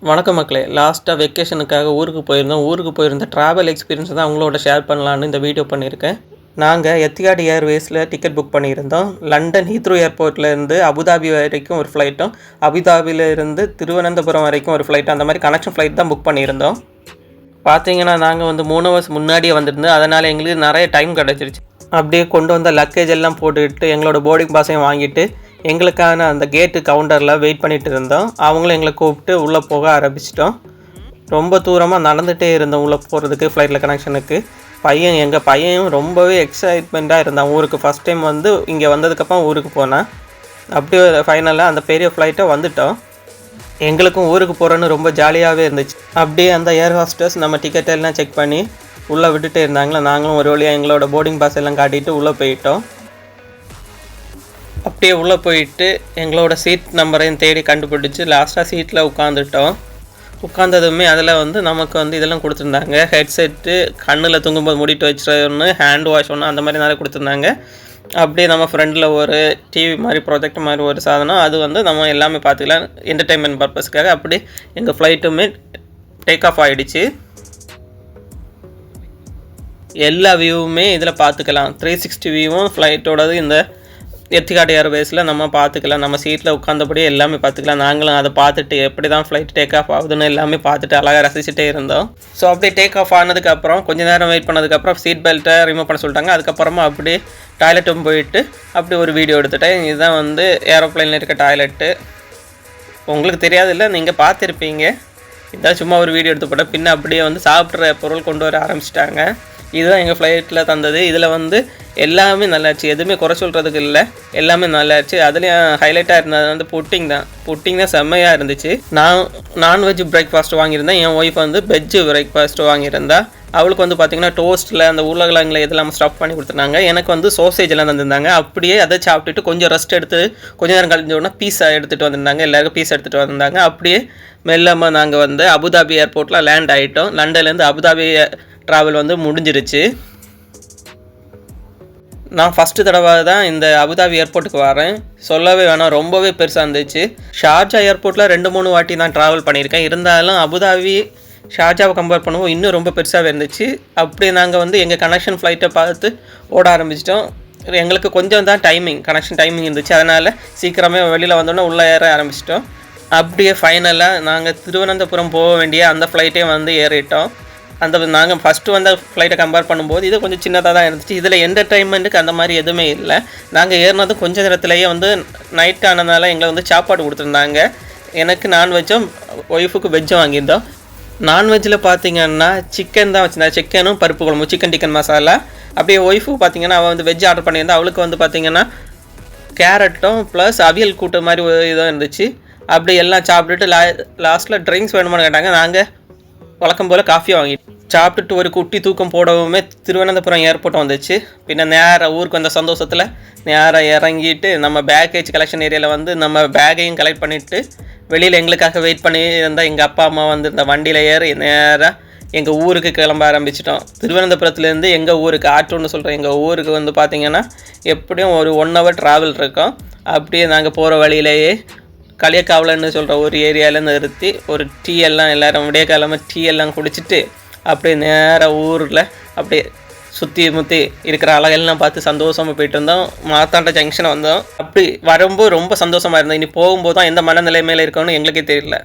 வணக்கம் மக்களே. லாஸ்ட்டாக வெக்கேஷனுக்காக ஊருக்கு போயிருந்தோம். ஊருக்கு போயிருந்த ட்ராவல் எக்ஸ்பீரியன்ஸ் தான் உங்களோட ஷேர் பண்ணலான்னு இந்த வீடியோ பண்ணியிருக்கேன். நாங்கள் எத்திஹாட் ஏர்வேஸில் டிக்கெட் புக் பண்ணியிருந்தோம். லண்டன் ஹீத்ரோ ஏர்போர்ட்லேருந்து அபுதாபி வரைக்கும் ஒரு ஃப்ளைட்டும், அபுதாபியிலேருந்து திருவனந்தபுரம் வரைக்கும் ஒரு ஃப்ளைட்டும், அந்த மாதிரி கனெக்ஷன் ஃப்ளைட் தான் புக் பண்ணியிருந்தோம். பார்த்தீங்கன்னா நாங்கள் 3 ஹவர்ஸ் முன்னாடியே வந்திருந்தோம். அதனால் எங்களுக்கு நிறைய டைம் கிடச்சிருச்சு. அப்படியே கொண்டு வந்த லக்கேஜ் எல்லாம் போட்டுக்கிட்டு எங்களோட போர்டிங் பாஸையும் வாங்கிட்டு எங்களுக்கான அந்த கேட்டு கவுண்டரில் வெயிட் பண்ணிகிட்டு இருந்தோம். அவங்களும் எங்களை கூப்பிட்டு உள்ளே போக ஆரம்பிச்சிட்டோம். ரொம்ப தூரமாக நடந்துகிட்டே இருந்தோம் உள்ளே போகிறதுக்கு, ஃப்ளைட்டில் கனெக்ஷனுக்கு. எங்கள் பையனும் ரொம்பவே எக்ஸைட்மெண்ட்டாக இருந்தான். ஊருக்கு ஃபஸ்ட் டைம் இங்கே வந்ததுக்கப்புறம் ஊருக்கு போனேன். அப்படியே ஃபைனலாக அந்த பெரிய ஃப்ளைட்டை வந்துட்டோம். எங்களுக்கும் ஊருக்கு போகிறோன்னு ரொம்ப ஜாலியாகவே இருந்துச்சு. அப்படியே அந்த ஏர் ஹாஸ்டர்ஸ் நம்ம டிக்கெட் எல்லாம் செக் பண்ணி உள்ளே விட்டுட்டே இருந்தாங்களா. நாங்களும் ஒரு வழியாக எங்களோட போர்டிங் பாஸ் எல்லாம் காட்டிட்டு உள்ளே போயிட்டோம். அப்படியே உள்ளே போயிட்டு எங்களோட சீட் நம்பரையும் தேடி கண்டுபிடிச்சி லாஸ்ட்டாக சீட்டில் உட்காந்துட்டோம். உட்காந்ததுமே அதில் நமக்கு இதெல்லாம் கொடுத்துருந்தாங்க. ஹெட்செட்டு, கண்ணில் தூங்கும்போது மூடிட்டு வச்சுற ஒன்று, ஹேண்ட் வாஷ் ஒன்று, அந்த மாதிரி நிறைய கொடுத்துருந்தாங்க. அப்படியே நம்ம ஃப்ரெண்டில் ஒரு டிவி மாதிரி, ப்ரொஜெக்ட் மாதிரி ஒரு சாதனம், அது நம்ம எல்லாமே பார்த்துக்கலாம் என்டர்டெயின்மெண்ட் பர்பஸ்க்காக. அப்படி எங்கள் ஃப்ளைட்டுமே டேக் ஆஃப் ஆகிடுச்சு. எல்லா வியூவுமே இதில் பார்த்துக்கலாம். 360 வியூவும் ஃப்ளைட்டோடது இந்த எத்திஹாட் ஏர்வேஸில் நம்ம பார்த்துக்கலாம். நம்ம சீட்டில் உட்காந்தபடியே எல்லாமே பார்த்துக்கலாம். நாங்களும் அதை பார்த்துட்டு எப்படி தான் ஃப்ளைட் டேக் ஆஃப் ஆகுதுன்னு எல்லாமே பார்த்துட்டு அழகாக ரசிச்சுட்டே இருந்தோம். ஸோ அப்படியே டேக் ஆஃப் ஆனதுக்கப்புறம் கொஞ்சம் நேரம் வெயிட் பண்ணதுக்கப்புறம் சீட் பெல்ட்டை ரிமூவ் பண்ண சொல்லிட்டாங்க. அதுக்கப்புறமா அப்படியே டாய்லெட்டும் போயிட்டு அப்படி ஒரு வீடியோ எடுத்துட்டேன். இதுதான் ஏரோப்ளைனில் இருக்க டாய்லெட்டு. உங்களுக்கு தெரியாது இல்லை, நீங்கள் பார்த்துருப்பீங்க. இதான் சும்மா ஒரு வீடியோ எடுத்து போட்டேன். பின்ன அப்படியே சாப்பிட்ற பொருள் கொண்டு வர ஆரம்பிச்சிட்டாங்க. இதுதான் எங்கள் ஃப்ளைட்டில் தந்தது. இதில் எல்லாமே நல்லாச்சு, எதுவுமே குறை சொல்கிறதுக்கு இல்லை, எல்லாமே நல்லாச்சு. அதுலேயும் ஹைலைட்டாக இருந்தது புட்டிங் தான் செம்மையாக இருந்துச்சு. நான் நான்வெஜ் பிரேக்ஃபாஸ்ட் வாங்கியிருந்தேன். என் ஒய்ஃப் வெஜ்ஜு பிரேக்ஃபாஸ்ட் வாங்கியிருந்தா. அவளுக்கு பார்த்திங்கன்னா டோஸ்ட்டில் அந்த உருளைக்கிழங்குல இதெல்லாம் ஸ்டஃப் பண்ணி கொடுத்துருந்தாங்க. எனக்கு சோசேஜ் எல்லாம் தந்திருந்தாங்க. அப்படியே அதை சாப்பிட்டுட்டு கொஞ்சம் ரெஸ்ட் எடுத்து கொஞ்சம் நேரம் கழிஞ்சோன்னா பீஸா எடுத்துகிட்டு வந்திருந்தாங்க. எல்லாருக்கும் பீஸா எடுத்துகிட்டு வந்திருந்தாங்க. அப்படியே மெல்லாமல் நாங்கள் அபுதாபி ஏர்போர்ட்டில் லேண்ட் ஆகிட்டோம். லண்டன்லேருந்து அபுதாபி ட்ராவல் முடிஞ்சிருச்சு. நான் ஃபஸ்ட்டு தடவை தான் இந்த அபுதாபி ஏர்போர்ட்டுக்கு வரேன். சொல்லவே வேணாம், ரொம்பவே பெருசாக இருந்துச்சு. ஷார்ஜா ஏர்போர்ட்டில் 2-3 வாட்டி நான் ட்ராவல் பண்ணியிருக்கேன். இருந்தாலும் அபுதாபி ஷார்ஜாவை கம்பேர் பண்ணுவோம் இன்னும் ரொம்ப பெருசாகவே இருந்துச்சு. அப்படியே நாங்கள் எங்கள் கனெக்ஷன் ஃப்ளைட்டை பார்த்து ஓட ஆரம்பிச்சிட்டோம். எங்களுக்கு கொஞ்சம் தான் கனெக்ஷன் டைமிங் இருந்துச்சு. அதனால் சீக்கிரமே வெளியில் வந்தோன்னே உள்ளே ஏற ஆரம்பிச்சிட்டோம். அப்படியே ஃபைனலாக நாங்கள் திருவனந்தபுரம் போக வேண்டிய அந்த ஃப்ளைட்டையும் ஏறிட்டோம். நாங்கள் ஃபஸ்ட்டு வந்த ஃப்ளைட்டை கம்பேர் பண்ணும்போது இது கொஞ்சம் சின்னதாக தான் இருந்துச்சு. இதில் என்டர்டைன்மெண்ட்டுக்கு அந்த மாதிரி எதுவுமே இல்லை. நாங்கள் ஏறினதும் கொஞ்சம் நேரத்துலேயே நைட் ஆனதுனால எங்களை சாப்பாடு கொடுத்துருந்தாங்க. எனக்கு நான்வெஜ்ஜும் ஒய்ஃபுக்கு வெஜ்ஜும் வாங்கியிருந்தோம். நான்வெஜ்ஜில் பார்த்திங்கன்னா சிக்கன் தான் வச்சுருந்தா, சிக்கனும் பருப்பு குழம்பு, சிக்கன் டிக்கன் மசாலா. அப்படியே ஒய்ஃபு பார்த்திங்கன்னா அவள் வெஜ் ஆர்டர் பண்ணியிருந்தா. அவளுக்கு பார்த்திங்கன்னா கேரட்டும் ப்ளஸ் அவியல் கூட்டு மாதிரி ஒரு இதாக இருந்துச்சு. அப்படி எல்லாம் சாப்பிட்டுட்டு லாஸ்ட்டில் ட்ரிங்க்ஸ் வேணுமான்னு கேட்டாங்க. நாங்கள் வழக்கம் போல் காஃபியாக வாங்கிட்டு சாப்பிட்டுட்டு ஒரு குட்டி தூக்கம் போடவுமே திருவனந்தபுரம் ஏர்போர்ட் வந்துச்சு. பின்ன நேராக ஊருக்கு வந்த சந்தோஷத்தில் நேராக இறங்கிட்டு நம்ம பேக்கேஜ் கலெக்ஷன் ஏரியாவில் நம்ம பேக்கையும் கலெக்ட் பண்ணிவிட்டு வெளியில் எங்களுக்காக வெயிட் பண்ணி இருந்தால் எங்கள் அப்பா அம்மா இந்த வண்டியில் ஏறி நேராக எங்கள் ஊருக்கு கிளம்ப ஆரம்பிச்சிட்டோம். திருவனந்தபுரத்துலேருந்து எங்கள் ஊருக்கு ஆற்றோன்னு சொல்கிறேன் எங்கள் ஊருக்கு பார்த்திங்கன்னா எப்படியும் ஒரு 1 hour ட்ராவல் இருக்கும். அப்படியே நாங்கள் போகிற வழியிலேயே களியக்காவலன்னு சொல்கிற ஒரு ஏரியாவில் நிறுத்தி ஒரு டீ எல்லாம் எல்லோரும் விடிய காலமாக டீ எல்லாம் குடிச்சிட்டு அப்படியே நேராக ஊரில் அப்படியே சுற்றி முற்றி இருக்கிற அழகெல்லாம் பார்த்து சந்தோஷமாக போயிட்டு இருந்தோம். மார்த்தாண்ட ஜங்ஷன் வந்தோம். அப்படி வரும்போது ரொம்ப சந்தோஷமாக இருந்தோம். இனி போகும்போது தான் எந்த மனநிலை மேலே இருக்கணும்னு எங்களுக்கே தெரியல.